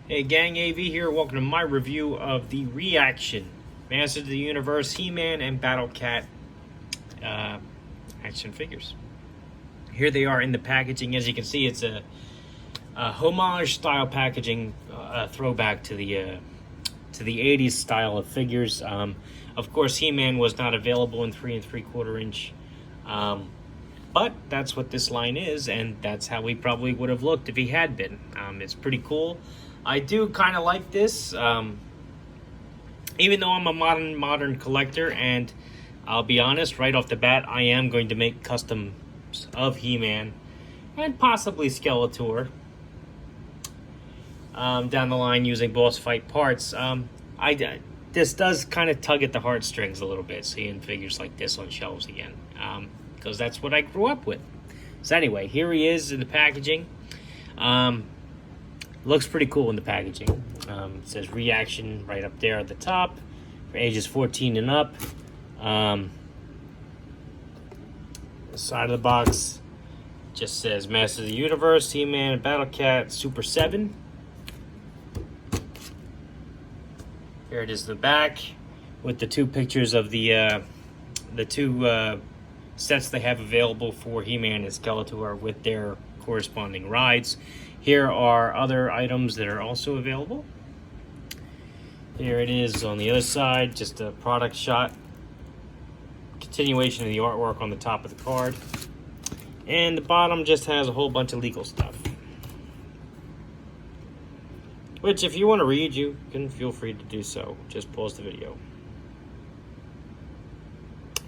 Hey gang, AV here. Welcome to my review of the ReAction Masters of the Universe HeMan and Battlecat action figures. Here they are in the packaging. As you can see, it's a homage style packaging, throwback to the 80s style of figures. Of course, HeMan was not available in 3 3/4 inch, but that's what this line is, and that's how he probably would have looked if he had been. It's pretty cool. I do kind of like this, even though I'm a modern collector, and I'll be honest, right off the bat, I am going to make customs of HeMan and possibly Skeletor down the line using boss fight parts. This does kind of tug at the heartstrings a little bit, seeing figures like this on shelves again, because that's what I grew up with. So anyway, here he is in the packaging. Looks pretty cool in the packaging. It says ReAction right up there at the top for ages 14 and up. The side of the box just says Masters of the Universe, HeMan, and Battlecat Super 7. Here it is in the back with the two pictures of the two sets they have available for HeMan and Skeletor with their corresponding rides. Here are other items that are also available. Here it is on the other side, just a product shot. Continuation of the artwork on the top of the card. And the bottom just has a whole bunch of legal stuff. Which, if you want to read, you can feel free to do so. Just pause the video.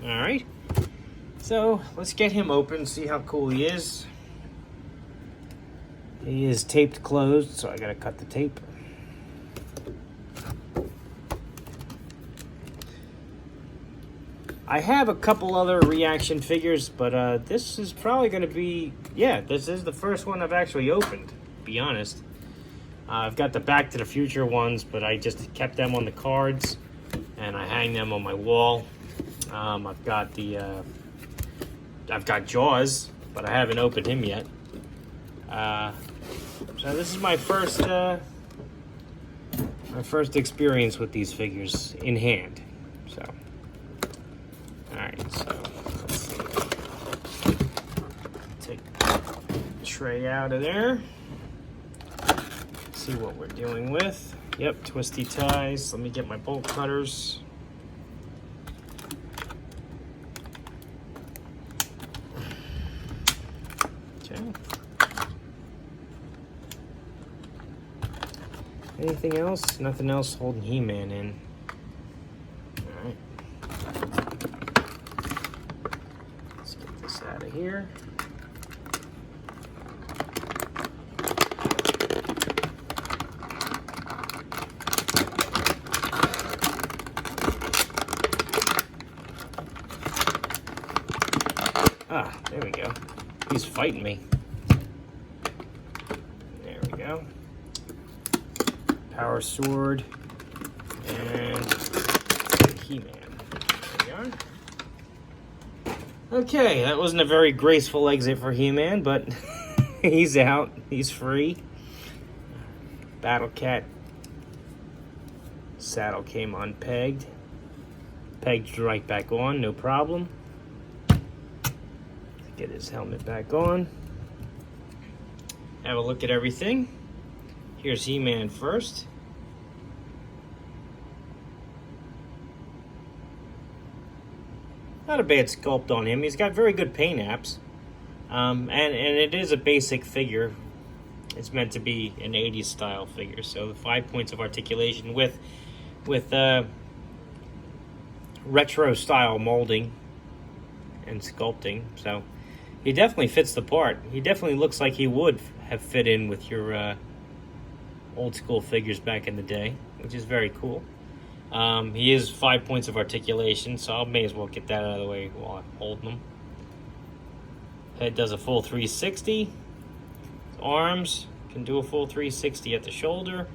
Alright. So, let's get him open, see how cool he is. He is taped closed, so I gotta cut the tape. I have a couple other ReAction figures, but this is probably gonna be, this is the first one I've actually opened, to be honest. I've got the Back to the Future ones, but I just kept them on the cards, and I hang them on my wall. I've got Jaws, but I haven't opened him yet. So this is my first experience with these figures in hand. So, all right. So let's see. Take the tray out of there. See what we're dealing with. Yep, twisty ties. Let me get my bolt cutters. Okay. Anything else? Nothing else holding HeMan in. Alright. Let's get this out of here. Ah, there we go. He's fighting me. There we go. Power sword and HeMan. There we are. Okay, that wasn't a very graceful exit for HeMan, but he's out. He's free. Battlecat saddle came unpegged. Pegged right back on, no problem. Get his helmet back on. Have a look at everything. Here's HeMan first. Not a bad sculpt on him. He's got very good paint apps. And it is a basic figure. It's meant to be an 80s style figure. So the 5 points of articulation with retro style molding and sculpting. So he definitely fits the part. He definitely looks like he would have fit in with your old school figures back in the day, which is very cool. He is 5 points of articulation, so I may as well get that out of the way while I'm holding him. Head does a full 360. His arms can do a full 360 at the shoulder.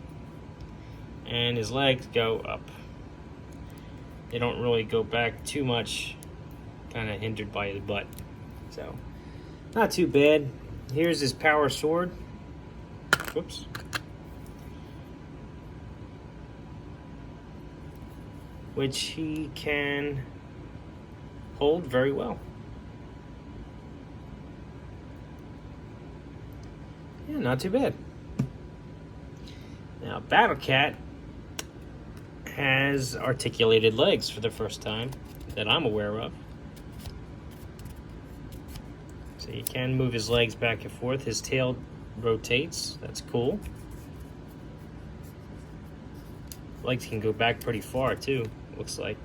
And his legs go up. They don't really go back too much, kind of hindered by his butt. So, not too bad. Here's his power sword. Whoops. which he can hold very well. Yeah, not too bad. Now, Battlecat has articulated legs for the first time that I'm aware of. So you can move his legs back and forth. His tail rotates. That's cool. Legs can go back pretty far too, looks like.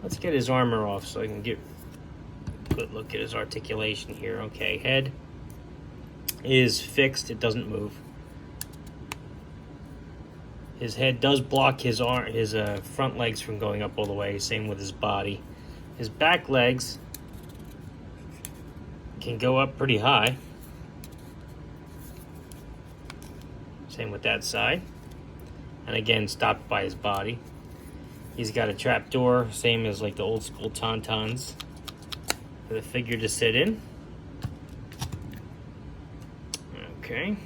Let's get his armor off so I can get a good look at his articulation here. Okay, head is fixed. It doesn't move. His head does block his front legs from going up all the way. Same with his body. His back legs can go up pretty high. Same with that side. And again, stopped by his body. He's got a trap door, same as like the old school Tauntauns, for the figure to sit in. Okay.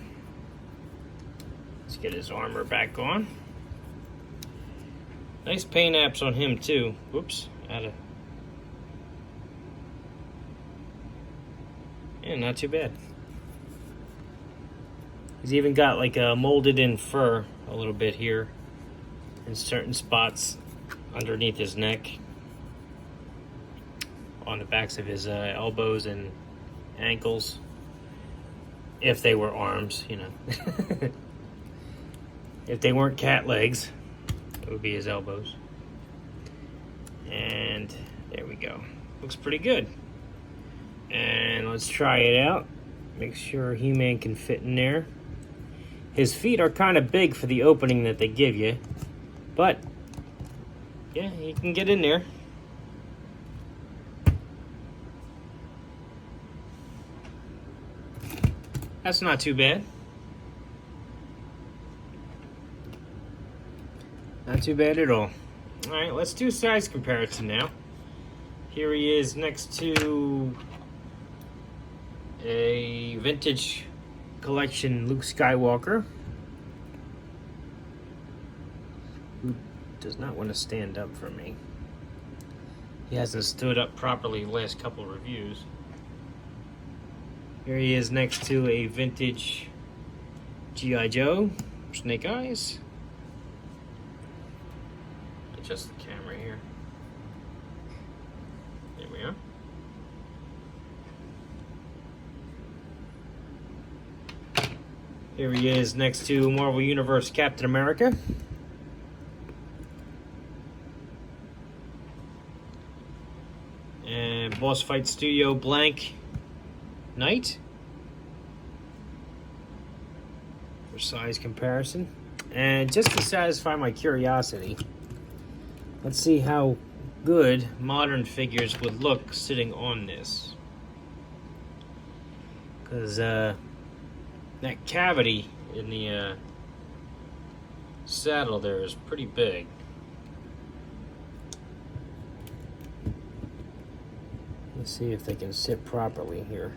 Let's get his armor back on. Nice paint apps on him too. Whoops. Yeah, not too bad. He's even got like a molded in fur a little bit here in certain spots underneath his neck, on the backs of his elbows and ankles. If they were arms, you know. If they weren't cat legs, it would be his elbows. And there we go. Looks pretty good. And let's try it out. Make sure HeMan can fit in there. His feet are kind of big for the opening that they give you, but yeah, he can get in there. That's not too bad. Not too bad at all. All right, let's do size comparison now. Here he is next to a vintage collection Luke Skywalker, who does not want to stand up for me. He hasn't stood up properly the last couple of reviews. Here he is next to a vintage G.I. Joe, Snake Eyes. Adjust the camera here. There we are. Here he is next to Marvel Universe Captain America. And Boss Fight Studio Blank Knight. For size comparison. And just to satisfy my curiosity, let's see how good modern figures would look sitting on this. Because that cavity in the saddle there is pretty big. Let's see if they can sit properly here.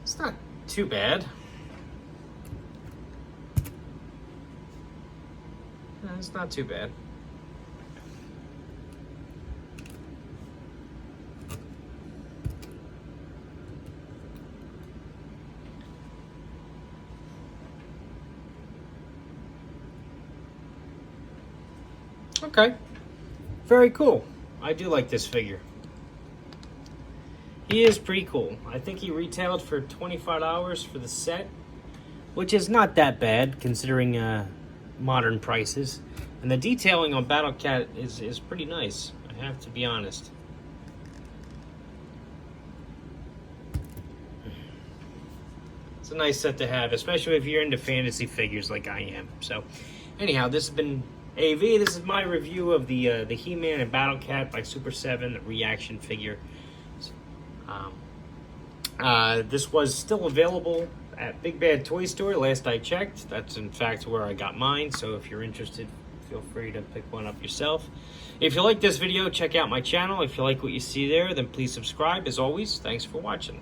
It's not too bad. No, it's not too bad. Okay, very cool. I do like this figure. He is pretty cool. I think he retailed for $25 for the set, which is not that bad considering modern prices. And the detailing on Battlecat is pretty nice, I have to be honest. It's a nice set to have, especially if you're into fantasy figures like I am. So, anyhow, this has been AV. This is my review of the HeMan and Battlecat by Super 7, the ReAction figure. This was still available at Big Bad Toy Store last I checked. That's in fact where I got mine, so if you're interested, feel free to pick one up yourself. If you like this video, check out my channel. If you like what you see there, then please subscribe. As always, thanks for watching.